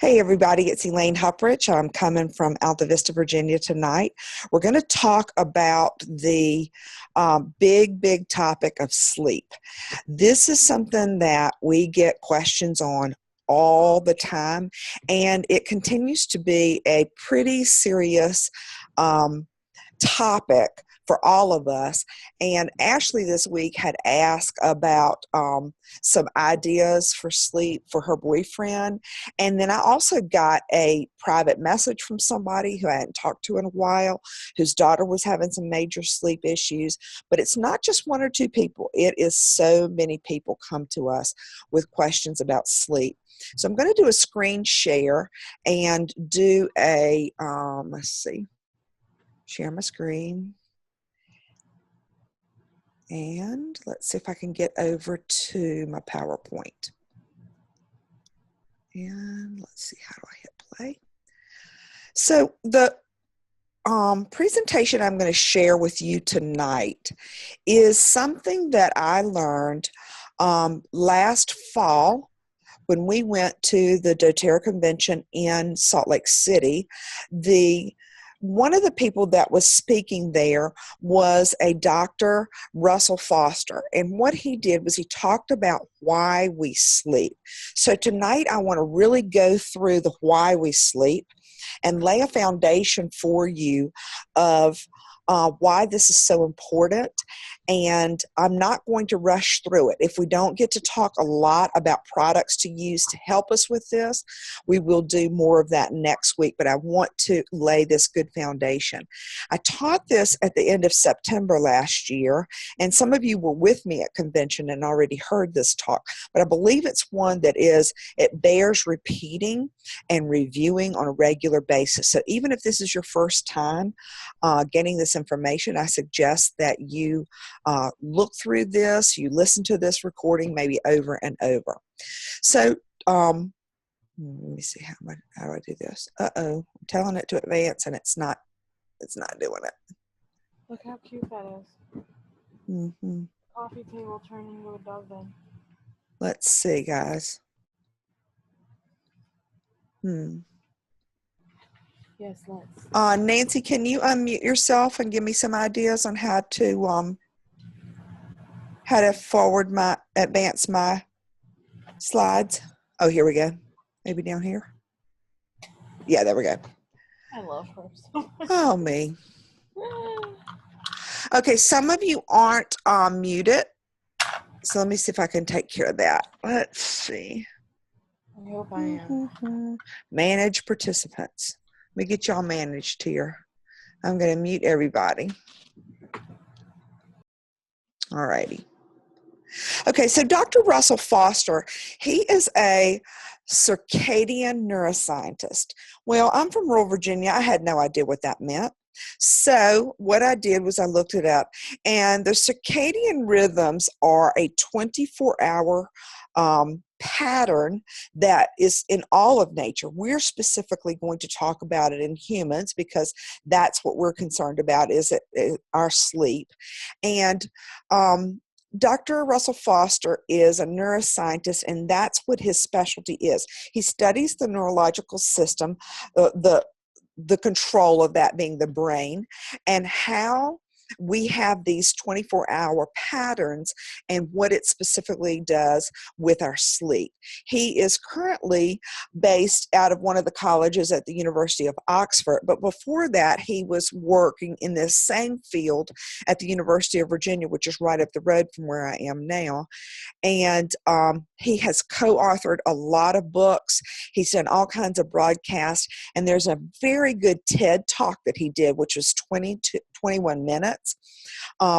Hey everybody, it's Elaine Huprich. I'm coming from Alta Vista, Virginia tonight. We're going to talk about the big topic of sleep. This is something that we get questions on all the time, and it continues to be a pretty serious topic for all of us. And Ashley this week had asked about some ideas for sleep for her boyfriend. And then I also got a private message from somebody who I hadn't talked to in a while, whose daughter was having some major sleep issues. But it's not just one or two people. It is so many people come to us with questions about sleep. So I'm going to do a screen share and do a, share my screen. And let's see if I can get over to my PowerPoint. And let's see, how do I hit play? So the presentation I'm going to share with you tonight is something that I learned last fall when we went to the doTERRA convention in Salt Lake City. One of the people that was speaking there was a Dr. Russell Foster, and what he did was he talked about why we sleep. So tonight I want to really go through the why we sleep and lay a foundation for you of why this is so important. And I'm not going to rush through it. If we don't get to talk a lot about products to use to help us with this, we will do more of that next week, but I want to lay this good foundation. I taught this at the end of September last year, and some of you were with me at convention and already heard this talk, but I believe it's one that it bears repeating and reviewing on a regular basis. So even if this is your first time getting this information, I suggest that you look through this, you listen to this recording maybe over and over. So let me see, how do I do this? I'm telling it to advance and it's not doing it. Look how cute that is. Mm-hmm. Coffee table turning into a dove bed. Let's see, guys. Yes, let's. Nancy, can you unmute yourself and give me some ideas on how to advance my slides? Oh, here we go. Maybe down here. Yeah, there we go. I love her so much. Oh, me. Okay, some of you aren't muted, so let me see if I can take care of that. Let's see. I hope I am. Manage participants. Let me get y'all managed here. I'm going to mute everybody. All righty. Okay, so Dr. Russell Foster, he is a circadian neuroscientist. Well, I'm from rural Virginia. I had no idea what that meant. So what I did was I looked it up, and the circadian rhythms are a 24-hour pattern that is in all of nature. We're specifically going to talk about it in humans because that's what we're concerned about, is our sleep. And Dr. Russell Foster is a neuroscientist, and that's what his specialty is. He studies the neurological system, the control of that being the brain, and how we have these 24-hour patterns and what it specifically does with our sleep. He is currently based out of one of the colleges at the University of Oxford, but before that he was working in this same field at the University of Virginia, which is right up the road from where I am now. And he has co-authored a lot of books. He's done all kinds of broadcasts, and there's a very good TED Talk that he did, which was 21 minutes,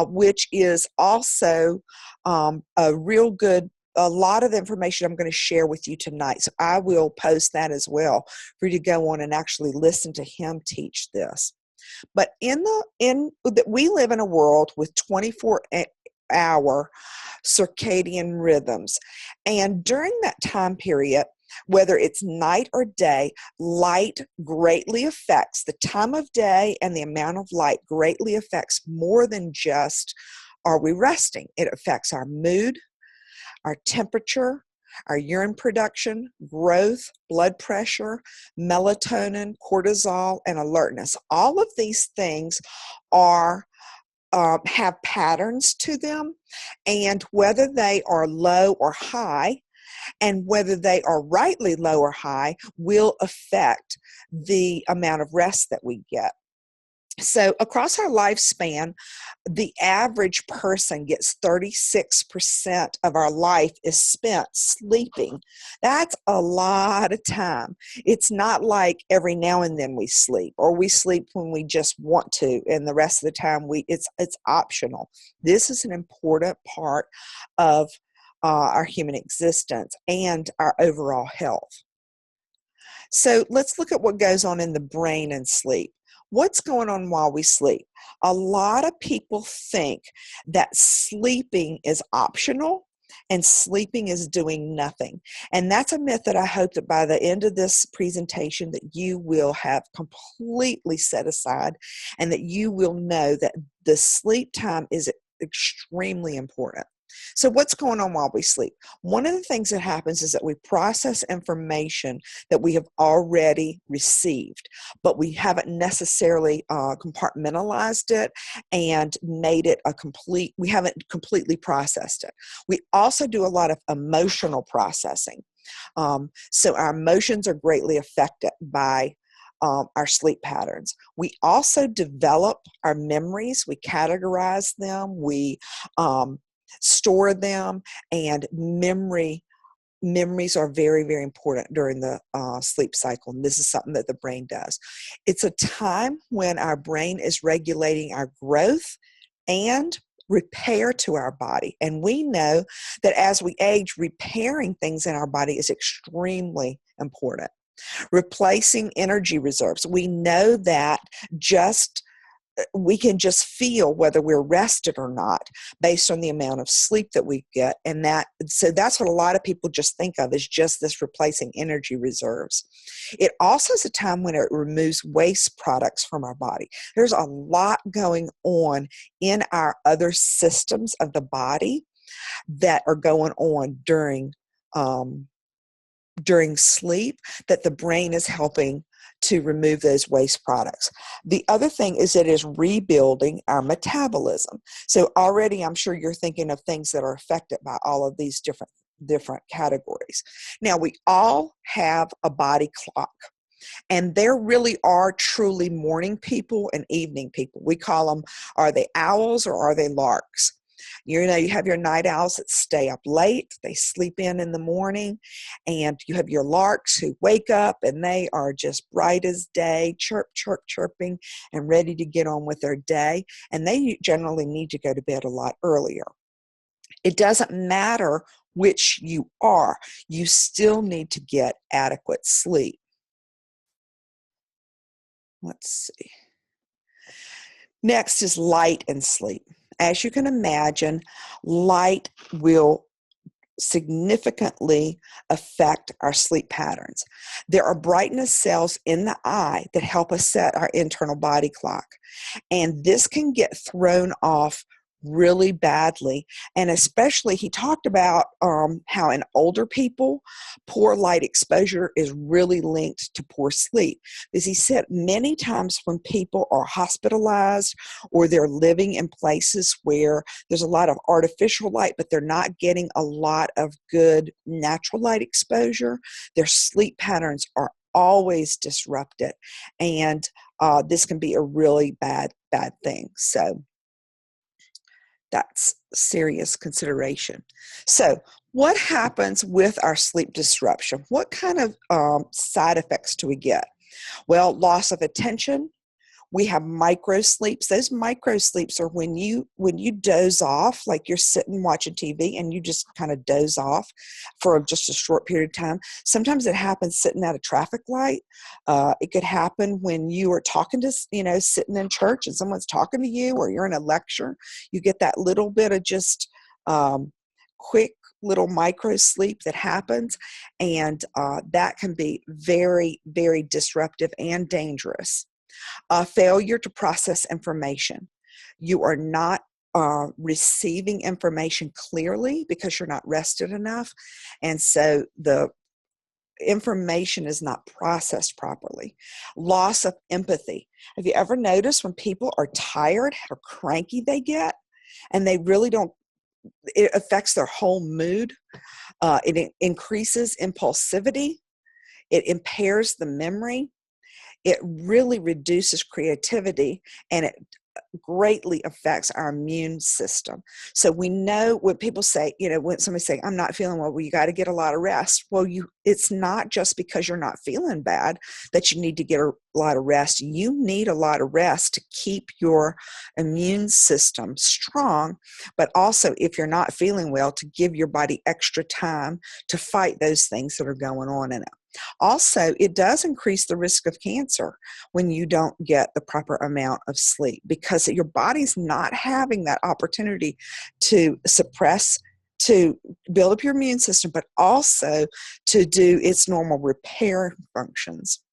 which is also a real good, a lot of the information I'm going to share with you tonight. So I will post that as well for you to go on and actually listen to him teach this. But we live in a world with 24-hour circadian rhythms, and during that time period, whether it's night or day, light greatly affects the time of day, and the amount of light greatly affects more than just are we resting. It affects our mood, our temperature, our urine production, growth, blood pressure, melatonin, cortisol, and alertness. All of these things are have patterns to them, and whether they are low or high, and whether they are rightly low or high, will affect the amount of rest that we get. So across our lifespan, the average person gets 36% of our life is spent sleeping. That's a lot of time. It's not like every now and then we sleep, or we sleep when we just want to, and the rest of the time it's optional. This is an important part of our human existence and our overall health. So let's look at what goes on in the brain in sleep. What's going on while we sleep? A lot of people think that sleeping is optional and sleeping is doing nothing. And that's a myth that I hope that by the end of this presentation that you will have completely set aside, and that you will know that the sleep time is extremely important. So what's going on while we sleep? One of the things that happens is that we process information that we have already received, but we haven't necessarily compartmentalized it and made it we haven't completely processed it. We also do a lot of emotional processing. So our emotions are greatly affected by our sleep patterns. We also develop our memories. We categorize them. We store them, and memories are very, very important during the sleep cycle, and this is something that the brain does. It's a time when our brain is regulating our growth and repair to our body, and we know that as we age, repairing things in our body is extremely important. Replacing energy reserves. We know that we can just feel whether we're rested or not based on the amount of sleep that we get. And so that's what a lot of people just think of as just this replacing energy reserves. It also is a time when it removes waste products from our body. There's a lot going on in our other systems of the body that are going on during sleep, that the brain is helping to remove those waste products. The other thing is it is rebuilding our metabolism. So already I'm sure you're thinking of things that are affected by all of these different categories. Now, we all have a body clock, and there really are truly morning people and evening people. We call them, are they owls or are they larks? You know, you have your night owls that stay up late, they sleep in the morning, and you have your larks who wake up and they are just bright as day, chirping, and ready to get on with their day, and they generally need to go to bed a lot earlier. It doesn't matter which you are, you still need to get adequate sleep. Let's see. Next is light and sleep. As you can imagine, light will significantly affect our sleep patterns. There are brightness cells in the eye that help us set our internal body clock, and this can get thrown off really badly. And especially, he talked about how in older people, poor light exposure is really linked to poor sleep. Because he said many times when people are hospitalized or they're living in places where there's a lot of artificial light, but they're not getting a lot of good natural light exposure, their sleep patterns are always disrupted. And this can be a really bad thing. So that's serious consideration. So what happens with our sleep disruption? What kind of side effects do we get? Well, loss of attention. We have micro sleeps. Those micro sleeps are when you doze off, like you're sitting watching TV and you just kind of doze off for just a short period of time. Sometimes it happens sitting at a traffic light. It could happen when you are talking to, sitting in church and someone's talking to you, or you're in a lecture. You get that little bit of just quick little micro sleep that happens, and that can be very, very disruptive and dangerous. Failure to process information. You are not receiving information clearly because you're not rested enough. And so the information is not processed properly. Loss of empathy. Have you ever noticed when people are tired, how cranky they get? And they really don't, it affects their whole mood. It increases impulsivity. It impairs the memory. It really reduces creativity, and it greatly affects our immune system. So we know when people say, when somebody's saying, I'm not feeling well, you got to get a lot of rest. Well, it's not just because you're not feeling bad that you need to get a lot of rest. You need a lot of rest to keep your immune system strong, but also if you're not feeling well, to give your body extra time to fight those things that are going on in it. Also, it does increase the risk of cancer when you don't get the proper amount of sleep, because your body's not having that opportunity to suppress, to build up your immune system, but also to do its normal repair functions.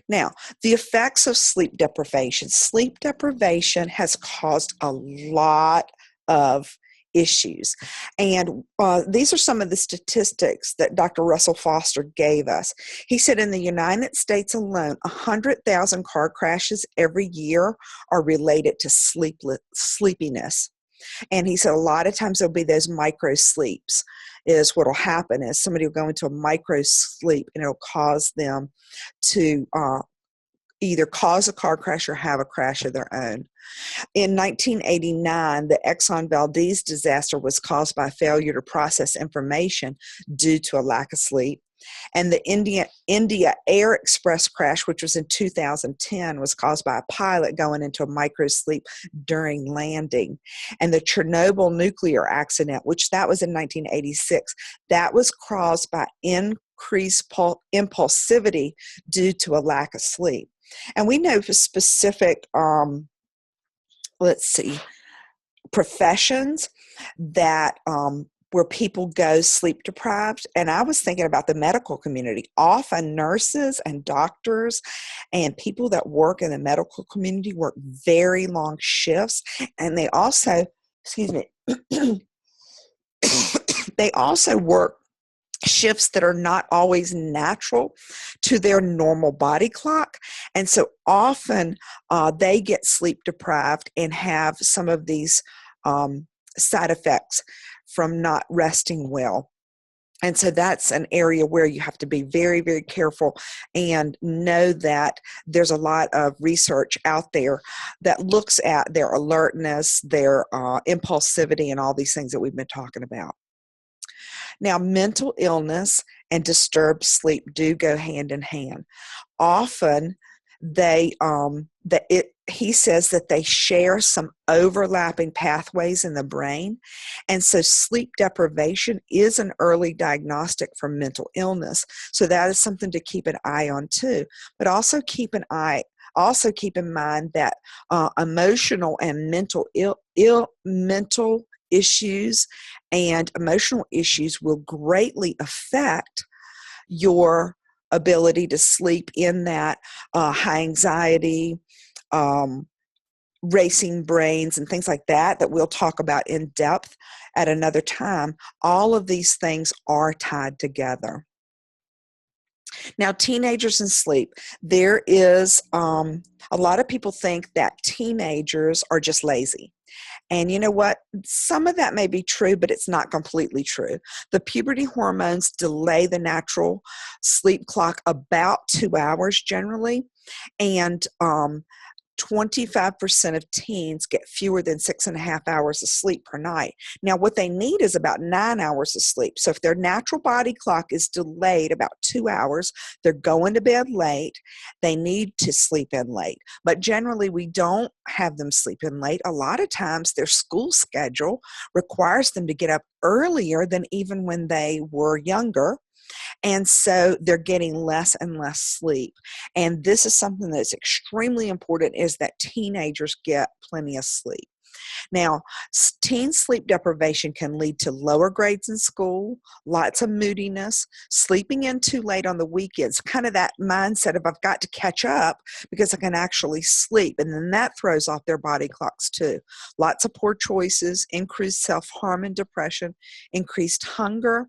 Now, the effects of sleep deprivation. Sleep deprivation has caused a lot of issues. And these are some of the statistics that Dr. Russell Foster gave us. He said in the United States alone, 100,000 car crashes every year are related to sleepiness. And he said a lot of times there'll be those micro sleeps is what will happen is somebody will go into a micro sleep and it'll cause them to either cause a car crash or have a crash of their own. In 1989, the Exxon Valdez disaster was caused by failure to process information due to a lack of sleep. And the India Air Express crash, which was in 2010, was caused by a pilot going into a microsleep during landing. And the Chernobyl nuclear accident, which that was in 1986, that was caused by increased impulsivity due to a lack of sleep. And we know for specific, professions that where people go sleep deprived. And I was thinking about the medical community. Often nurses and doctors and people that work in the medical community work very long shifts. And they also, they also work shifts that are not always natural to their normal body clock. And so often they get sleep deprived and have some of these side effects from not resting well. And so that's an area where you have to be very, very careful and know that there's a lot of research out there that looks at their alertness, their impulsivity, and all these things that we've been talking about. Now, mental illness and disturbed sleep do go hand in hand. Often, he says that they share some overlapping pathways in the brain, and so sleep deprivation is an early diagnostic for mental illness. So that is something to keep an eye on too. But also keep in mind that emotional and mental mental issues and emotional issues will greatly affect your ability to sleep, in that high anxiety, racing brains, and things like that we'll talk about in depth at another time. All of these things are tied together. Now, teenagers and sleep. There is a lot of people think that teenagers are just lazy. And you know what? Some of that may be true, but it's not completely true. The puberty hormones delay the natural sleep clock about 2 hours generally. And 25% of teens get fewer than 6.5 hours of sleep per night. Now, what they need is about 9 hours of sleep. So if their natural body clock is delayed about 2 hours, they're going to bed late, they need to sleep in late. But generally, we don't have them sleep in late. A lot of times, their school schedule requires them to get up earlier than even when they were younger. And so they're getting less and less sleep. And this is something that's extremely important, is that teenagers get plenty of sleep. Now, teen sleep deprivation can lead to lower grades in school, lots of moodiness, sleeping in too late on the weekends, kind of that mindset of I've got to catch up because I can actually sleep. And then that throws off their body clocks too. Lots of poor choices, increased self-harm and depression, increased hunger,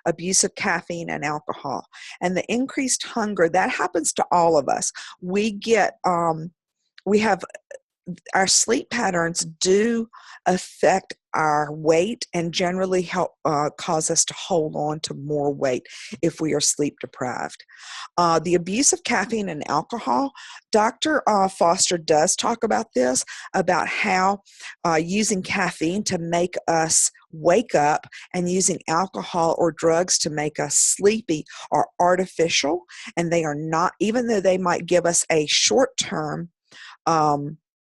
abuse of caffeine and alcohol. And the increased hunger, that happens to all of us. We have our sleep patterns do affect our weight and generally help cause us to hold on to more weight if we are sleep deprived. The abuse of caffeine and alcohol, Dr. Foster does talk about this, about how using caffeine to make us wake up and using alcohol or drugs to make us sleepy are artificial, and they are not, even though they might give us a short-term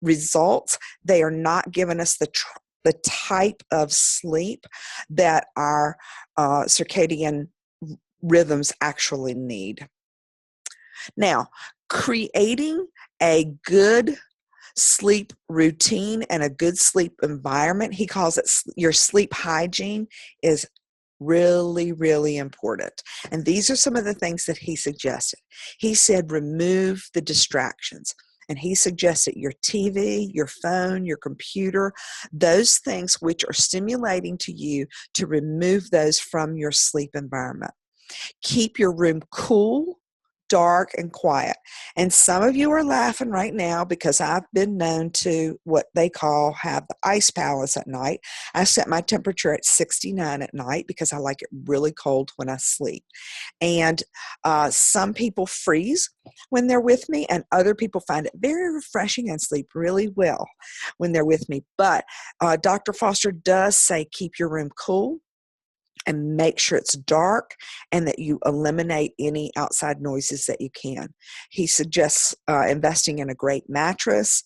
results, they are not giving us the type of sleep that our circadian rhythms actually need. Now, creating a good sleep routine and a good sleep environment, he calls it your sleep hygiene, is really, really important. And these are some of the things that he suggested. He said remove the distractions. And he suggested your TV, your phone, your computer, those things which are stimulating to you, to remove those from your sleep environment. Keep your room cool, dark, and quiet. And some of you are laughing right now because I've been known to what they call have the ice palace at night. I set my temperature at 69 at night because I like it really cold when I sleep. And some people freeze when they're with me, and other people find it very refreshing and sleep really well when they're with me. But Dr. Foster does say keep your room cool and make sure it's dark and that you eliminate any outside noises that you can. He suggests investing in a great mattress,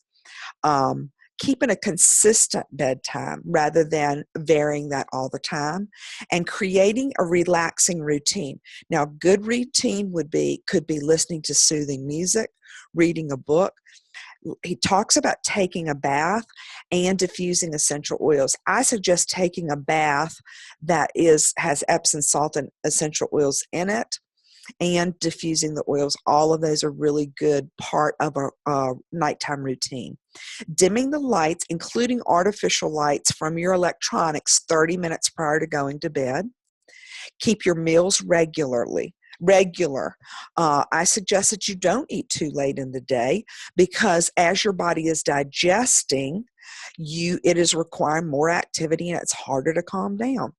keeping a consistent bedtime rather than varying that all the time, and creating a relaxing routine. Now, good routine could be listening to soothing music, reading a book. He talks about taking a bath and diffusing essential oils. I suggest taking a bath that has Epsom salt and essential oils in it, and diffusing the oils. All of those are really good part of a nighttime routine. Dimming the lights, including artificial lights from your electronics 30 minutes prior to going to bed. Keep your meals regular. I suggest that you don't eat too late in the day, because as your body is digesting, it is requiring more activity and it's harder to calm down.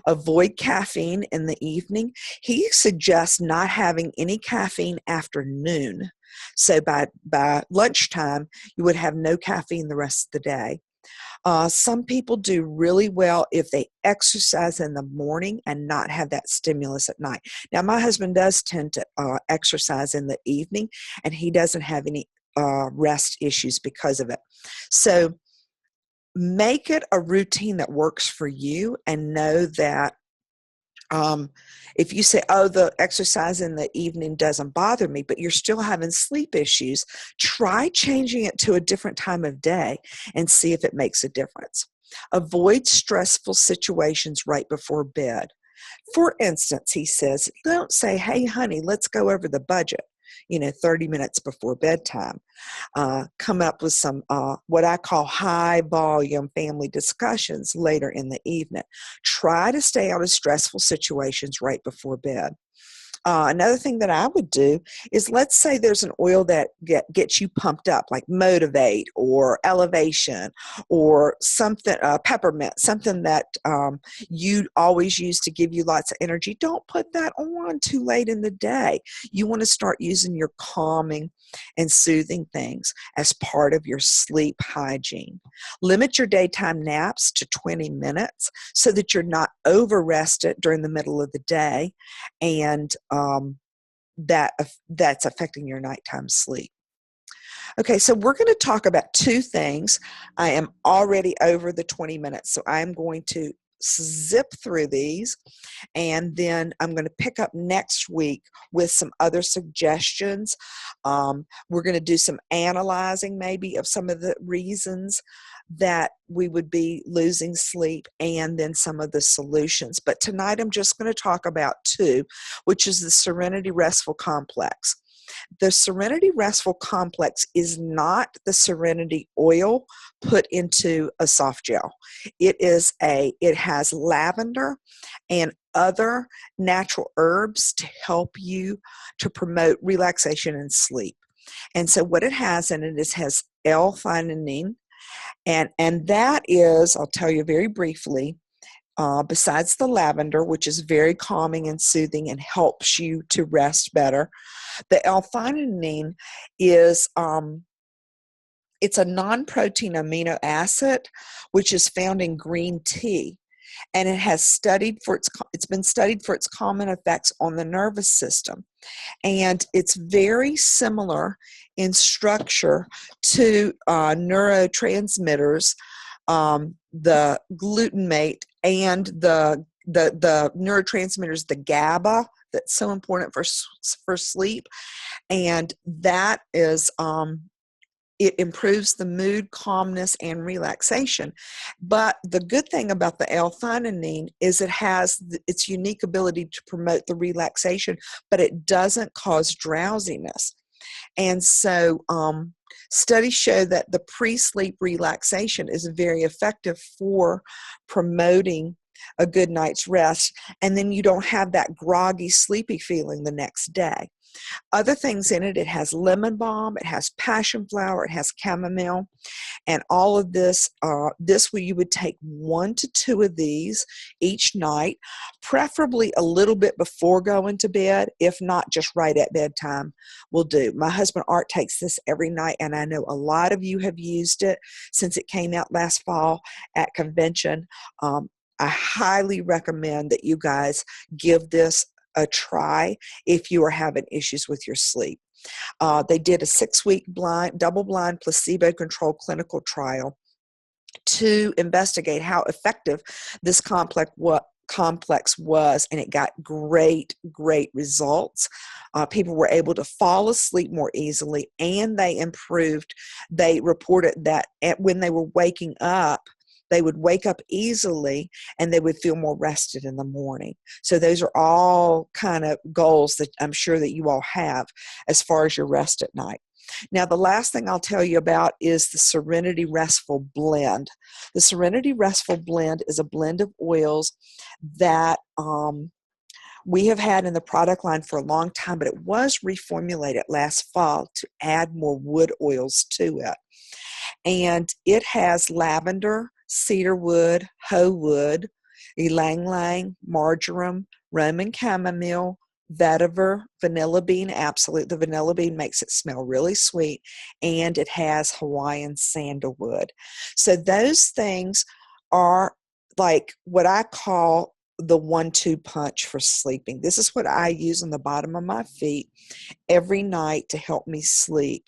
Avoid caffeine in the evening. He suggests not having any caffeine after noon. So by lunchtime, you would have no caffeine the rest of the day. Some people do really well if they exercise in the morning and not have that stimulus at night. Now, my husband does tend to exercise in the evening, and he doesn't have any rest issues because of it. So make it a routine that works for you, and know that if you say, oh, the exercise in the evening doesn't bother me, but you're still having sleep issues, try changing it to a different time of day and see if it makes a difference. Avoid stressful situations right before bed. For instance, he says, don't say, hey, honey, let's go over the budget, 30 minutes before bedtime. Come up with some what I call high volume family discussions later in the evening. Try to stay out of stressful situations right before bed. Another thing that I would do is, let's say there's an oil that gets you pumped up, like Motivate or Elevation or something, peppermint, something that you always use to give you lots of energy. Don't put that on too late in the day. You want to start using your calming and soothing things as part of your sleep hygiene. Limit your daytime naps to 20 minutes so that you're not over-rested during the middle of the day, and that's affecting your nighttime sleep. Okay, so we're going to talk about two things. I am already over the 20 minutes, so I'm going to zip through these, and then I'm going to pick up next week with some other suggestions. We're going to do some analyzing maybe of some of the reasons that we would be losing sleep and then some of the solutions. But tonight I'm just going to talk about two, which is the Serenity Restful Complex. The Serenity Restful Complex is not the Serenity oil put into a soft gel. It has lavender and other natural herbs to help you to promote relaxation and sleep. And so what it has in it is has L-theanine, and that is, I'll tell you very briefly, besides the lavender, which is very calming and soothing and helps you to rest better, the L-theanine is it's a non-protein amino acid which is found in green tea, and it's been studied for its common effects on the nervous system, and it's very similar in structure to neurotransmitters, the glutamate and the neurotransmitters, the GABA, that's so important for sleep, and that is it improves the mood, calmness, and relaxation. But the good thing about the L-theanine is it has its unique ability to promote the relaxation, but it doesn't cause drowsiness. And so studies show that the pre-sleep relaxation is very effective for promoting a good night's rest, and then you don't have that groggy, sleepy feeling the next day. Other things in it, it has lemon balm, it has passion flower, it has chamomile, and all of this, you would take 1 to 2 of these each night, preferably a little bit before going to bed, if not just right at bedtime will do. My husband Art takes this every night, and I know a lot of you have used it since it came out last fall at convention. I highly recommend that you guys give this a try if you are having issues with your sleep. They did a 6-week double-blind, placebo-controlled clinical trial to investigate how effective this complex was, and it got great results. People were able to fall asleep more easily, and they reported that when they were waking up, they would wake up easily and they would feel more rested in the morning. So those are all kind of goals that I'm sure that you all have as far as your rest at night. Now, the last thing I'll tell you about is the Serenity Restful Blend. The Serenity Restful Blend is a blend of oils that we have had in the product line for a long time, but it was reformulated last fall to add more wood oils to it. And it has lavender, cedarwood, hoe wood, ylang ylang, marjoram, Roman chamomile, vetiver, vanilla bean absolute. The vanilla bean makes it smell really sweet, and it has Hawaiian sandalwood. So those things are like what I call the 1-2 punch for sleeping. This is what I use on the bottom of my feet every night to help me sleep.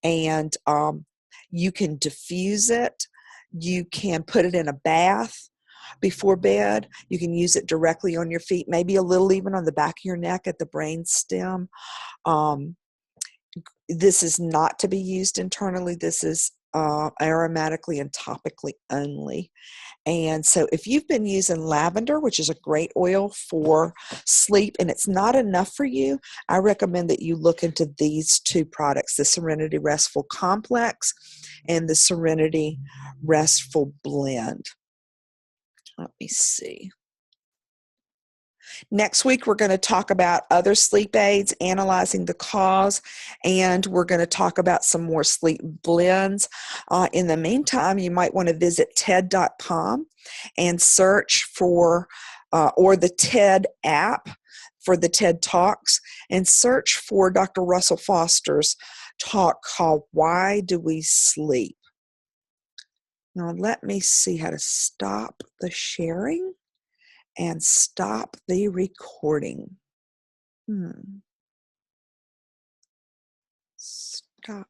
And you can diffuse it. You can put it in a bath before bed. You can use it directly on your feet, maybe a little even on the back of your neck at the brain stem. This is not to be used internally. This is aromatically and topically only. And so if you've been using lavender, which is a great oil for sleep, and it's not enough for you, I recommend that you look into these 2 products, the Serenity Restful Complex and the Serenity Restful Blend. Let me see. Next week, we're going to talk about other sleep aids, analyzing the cause, and we're going to talk about some more sleep blends. In the meantime, you might want to visit TED.com and search for, or the TED app for the TED Talks, and search for Dr. Russell Foster's talk called Why Do We Sleep? Now, let me see how to stop the sharing and stop the recording. Stop.